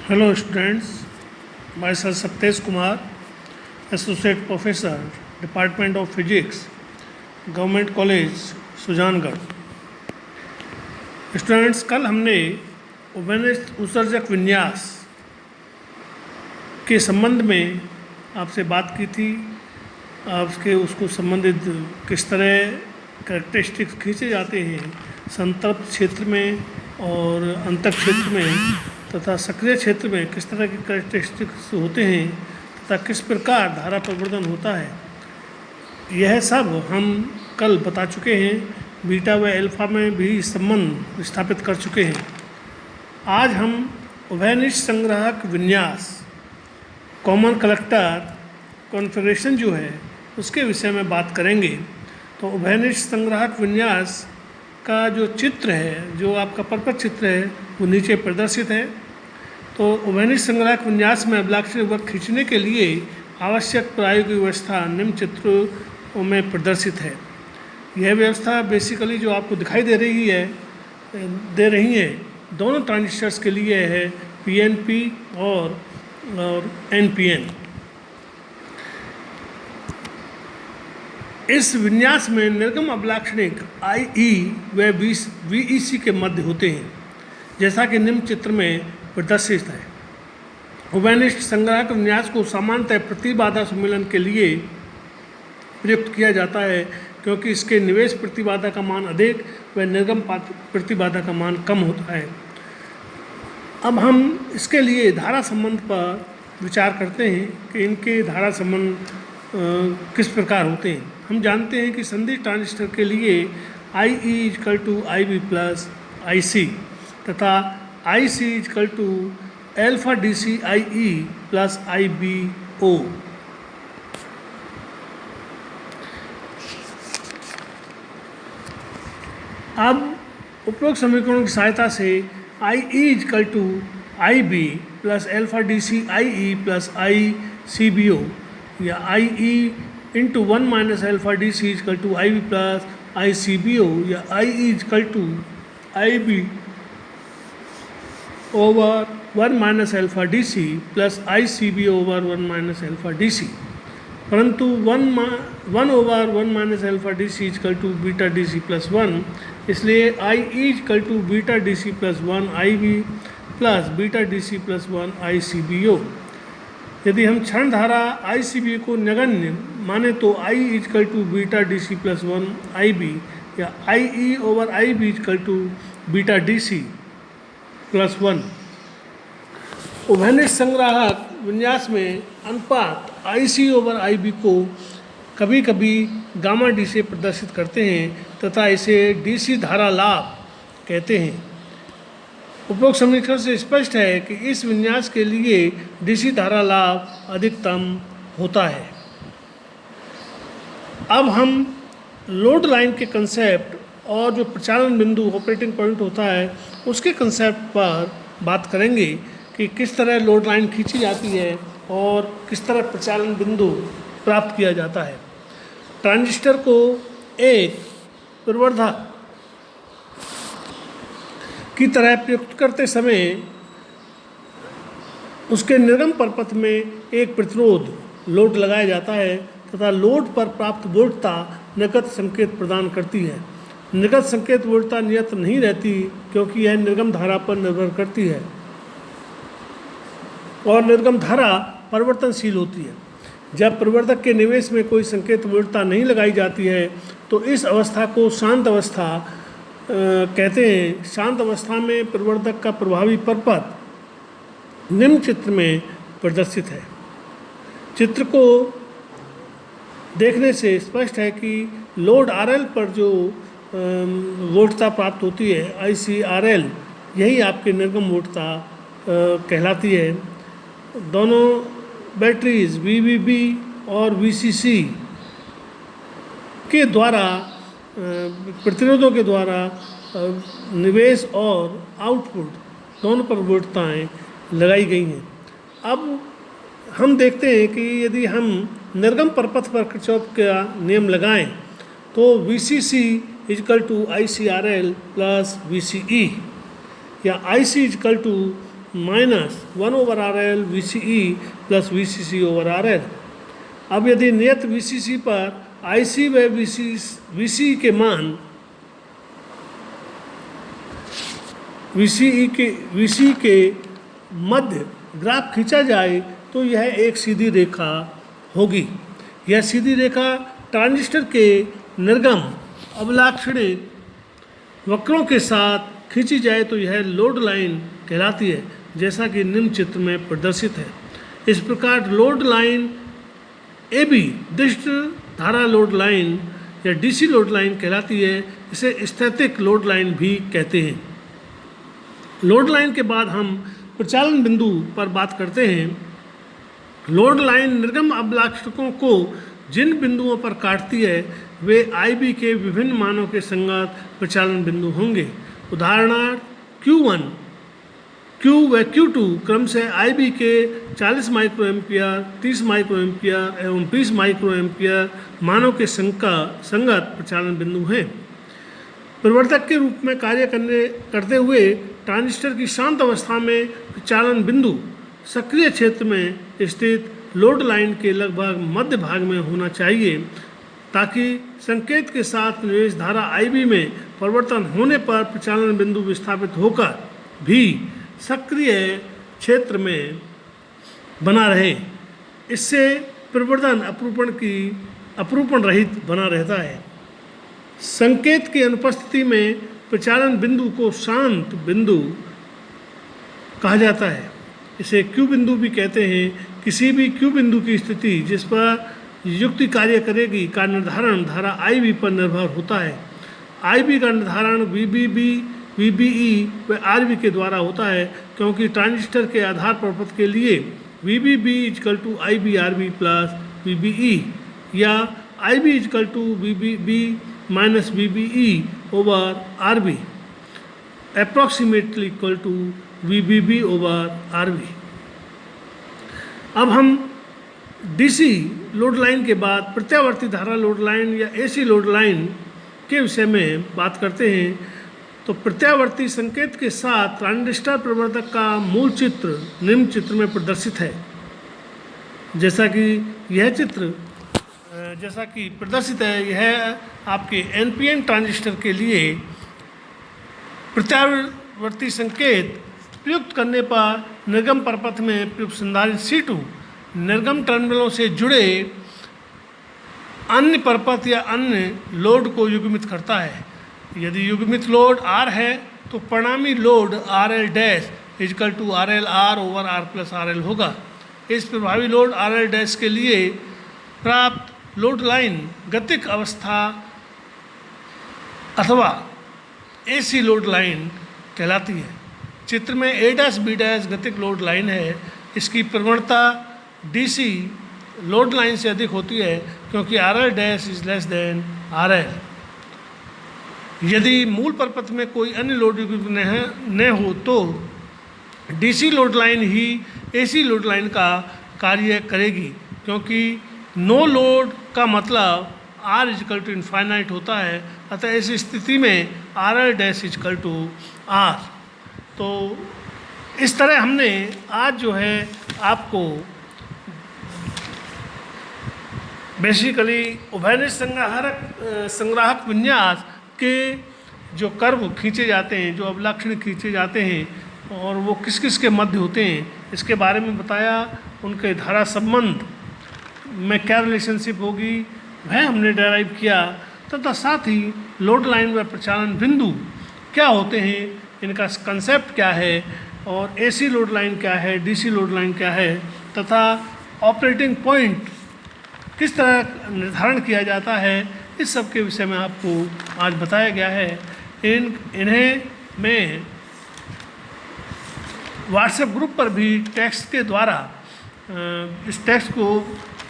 Hello students, myself Saptesh Kumar, Associate Professor, Department of Physics, Government College, Sujangarh. Students, कल हमने उभयनिष्ठ उत्सर्जक विन्यास के संबंध में आपसे बात की थी। आपके उसको संबंधित किस तरह कैरेक्टरिस्टिक्स खींचे जाते हैं संतृप्त क्षेत्र में और अंतः क्षेत्र में तथा सक्रिय क्षेत्र में किस तरह के कैरेक्टरिस्टिक्स होते हैं तथा किस प्रकार धारा प्रवर्धन होता है, यह सब हम कल बता चुके हैं। बीटा व अल्फा में भी संबंध स्थापित कर चुके हैं। आज हम उभयनिष्ठ संग्राहक विन्यास, कॉमन कलेक्टर कॉन्फ़िगरेशन जो है उसके विषय में बात करेंगे। तो उभयनिष्ठ संग्राहक विन्यास का जो चित्र है, जो आपका परपथ चित्र है, वो नीचे प्रदर्शित है। तो उभयनिष्ठ संग्राहक विन्यास में अभिलाक्षणी वक्र खींचने के लिए आवश्यक प्रायोगिक व्यवस्था निम्न चित्रों में प्रदर्शित है। यह व्यवस्था बेसिकली जो आपको दिखाई दे रही है दोनों ट्रांजिस्टर्स के लिए है, पीएनपी और एनपीएन। इस विन्यास में निर्गम अभिलाक्षणिक आई व वीईसी के मध्य होते हैं, जैसा कि निम्न चित्र में प्रदर्शित है। उभयनिष्ठ संग्राहक विन्यास को सामान्यतः प्रतिबाधा सम्मेलन के लिए प्रयुक्त किया जाता है, क्योंकि इसके निवेश प्रतिबाधा का मान अधिक व निर्गम प्रतिबाधा का मान कम होता है। अब हम इसके लिए धारा संबंध पर विचार करते हैं कि इनके धारा संबंध किस प्रकार होते हैं। हम जानते हैं कि संदिग्ध ट्रांजिस्टर के लिए I equal to I B plus I C तथा I C equal to alpha D C I E plus I B O. अब उपरोक्त समीकरणों की सहायता से I equal to I B plus alpha D C I E plus I C B O या I E into 1 minus alpha D C equal to I B plus I C B O या I equal to I B over 1 minus alpha D C plus I C B over 1 minus alpha D C, परंतु 1 over 1 minus alpha D C equal to beta D C plus 1, इसलिए I equal to beta D C plus 1 I B plus beta D C plus 1 I C B O. यदि हम क्षण धारा आई C B को नगण्य माने तो I equal to beta D C plus 1 I B या I E over I B equal to beta D C plus 1। उभयनिष्ठ संग्राहक विन्यास में अनुपात आई सी ओवर आई बी को कभी कभी गामा डी से प्रदर्शित करते हैं तथा इसे डी सी धारा लाभ कहते हैं। उपरोक्त समीकरण से स्पष्ट है कि इस विन्यास के लिए डीसी धारा लाभ अधिकतम होता है। अब हम लोड लाइन के कंसेप्ट और जो प्रचालन बिंदु ऑपरेटिंग पॉइंट होता है उसके कंसेप्ट पर बात करेंगे कि किस तरह लोड लाइन खींची जाती है और किस तरह प्रचालन बिंदु प्राप्त किया जाता है। ट्रांजिस्टर को एक प्रवर्धक की तरह प्रयुक्त करते समय उसके निर्गम परपथ में एक प्रतिरोध लोड लगाया जाता है तथा लोड पर प्राप्त वोल्टता निर्गत संकेत प्रदान करती है। निर्गत संकेत वोल्टता नियत नहीं रहती, क्योंकि यह निर्गम धारा पर निर्भर करती है और निर्गम धारा परिवर्तनशील होती है। जब प्रवर्धक के निवेश में कोई संकेत वोल्टता नहीं लगाई जाती है तो इस अवस्था को शांत अवस्था कहते हैं। शांत अवस्था में प्रवर्धक का प्रभावी परपथ निम्न चित्र में प्रदर्शित है। चित्र को देखने से स्पष्ट है कि लोड आरएल पर जो वोल्टता प्राप्त होती है आई सी आर एल, यही आपकी निर्गम वोल्टता कहलाती है। दोनों बैटरीज वीवीबी और वीसीसी के द्वारा प्रतिरोधों के द्वारा निवेश और आउटपुट दोनों पर वोल्टताएँ लगाई गई हैं। अब हम देखते हैं कि यदि हम निर्गम परपथ पर किरचॉफ का नियम लगाएं तो V C C equal to I C R L plus V C E या I C equal to minus 1/RL VCE plus VCC over RL। अब यदि नियत VCC पर IC व VCE के मान VCE के मध्य ग्राफ खींचा जाए तो यह एक सीधी रेखा होगी। यह सीधी रेखा ट्रांजिस्टर के निर्गम अभिलाक्षणिक वक्रों के साथ खींची जाए तो यह लोड लाइन कहलाती है, जैसा कि निम्न चित्र में प्रदर्शित है। इस प्रकार लोड लाइन AB डिस्ट धारा लोड लाइन या DC लोड लाइन कहलाती है। इसे स्थैतिक लोड लाइन भी कहते हैं। लोड लाइन के बाद हम प्रचालन बिंदु पर बात करते हैं। लोड लाइन निर्गम अभिलाक्षणिकों को जिन बिंदुओं पर काटती है वे IB के विभिन्न मानों के संगत प्रचालन बिंदु होंगे। उदाहरणार्थ Q1, Q व Q2 क्रम से IB के 40 माइक्रो एम्पियर, 30 माइक्रो एम्पियर एवं 20 माइक्रो एम्पियर मानों के संगत प्रचालन बिंदु हैं। प्रवर्तक के रूप में कार्य करते हुए ट्रांजिस्टर की शांत अवस्था में प्रचालन बिंदु सक्रिय क्षेत्र में स्थित लोड लाइन के लगभग मध्य भाग में होना चाहिए, ताकि संकेत के साथ निवेश धारा IB में परिवर्तन होने पर प्रचालन बिंदु विस्थापित होकर भी सक्रिय क्षेत्र में बना रहे। इससे प्रवर्धन अपरूपण रहित बना रहता है। संकेत की अनुपस्थिति में प्रचालन बिंदु को शांत बिंदु कहा जाता है। इसे Q बिंदु भी कहते हैं। किसी भी Q बिंदु की स्थिति जिस पर युक्ति कार्य करेगी का निर्धारण धारा IB पर निर्भर होता है। IB का निर्धारण VBB, VBE व RB के द्वारा होता है, क्योंकि ट्रांजिस्टर के आधार प्रपथ के लिए VBB = IBRB प्लस VBE या IB = VBB minus VBE over RB approximately = VBB over RB। अब हम DC लोड लाइन के बाद प्रत्यावर्ती धारा लोड लाइन या AC लोड लाइन के विषय में बात करते हैं। तो प्रत्यावर्ती संकेत के साथ ट्रांजिस्टर प्रवर्धक का मूल चित्र निम्न चित्र में प्रदर्शित है। जैसा कि प्रदर्शित है, यह आपके NPN ट्रांजिस्टर के लिए प्रत्यावर्ती संकेत प्रयुक्त करने पर निर्गम परपथ में प्रयुक्त संधारित्र C2 निर्गम टर्मिनलों से जुड़े अन्य परपथ या अन्य लोड को युग्मित करता है। यदि युग्मित लोड R है तो परिणामी load RL dash = RLR over R plus RL होगा। इस प्रभावी लोड RL डैश के लिए प्राप्त लोड लाइन गतिक अवस्था अथवा AC लोड लाइन कहलाती है। चित्र में A', B' गतिक लोड लाइन है। इसकी प्रवणता DC लोड लाइन से अधिक होती है, क्योंकि RL dash is less than RL। यदि मूल परपथ में कोई अन्य लोड न हो तो DC लोड लाइन ही AC लोड लाइन का कार्य करेगी, क्योंकि नो लोड का मतलब R = इनफाइनाइट होता है। अतः इस स्थिति में RL डैश = R। तो इस तरह हमने आज जो है आपको बेसिकली उभयनिष्ठ संग्राहक विन्यास के जो कर्व खींचे जाते हैं, जो अभिलाक्षणिक खींचे जाते हैं और वो किस किस के मध्य होते हैं, इसके बारे में बताया। उनके धारा संबंध में क्या रिलेशनशिप होगी वह हमने डेराइव किया, तथा साथ ही लोड लाइन व प्रचालन बिंदु क्या होते हैं, इनका कंसेप्ट क्या है और AC लोड लाइन क्या है, DC लोड लाइन क्या है, तथा ऑपरेटिंग पॉइंट किस तरह निर्धारण किया जाता है, इस सब के विषय में आपको आज बताया गया है। इन्हें मैं व्हाट्सएप ग्रुप पर भी टेक्स्ट के द्वारा इस टेक्स्ट को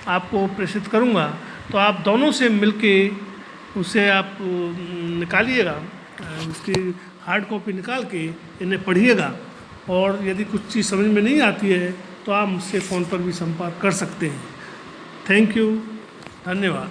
आपको प्रेषित करूंगा, तो आप दोनों से मिलके उसे आप निकालिएगा, उसकी हार्ड कॉपी निकाल के इन्हें पढ़िएगा। और यदि कुछ चीज़ समझ में नहीं आती है तो आप मुझसे फ़ोन पर भी संपर्क कर सकते हैं। थैंक यू, धन्यवाद।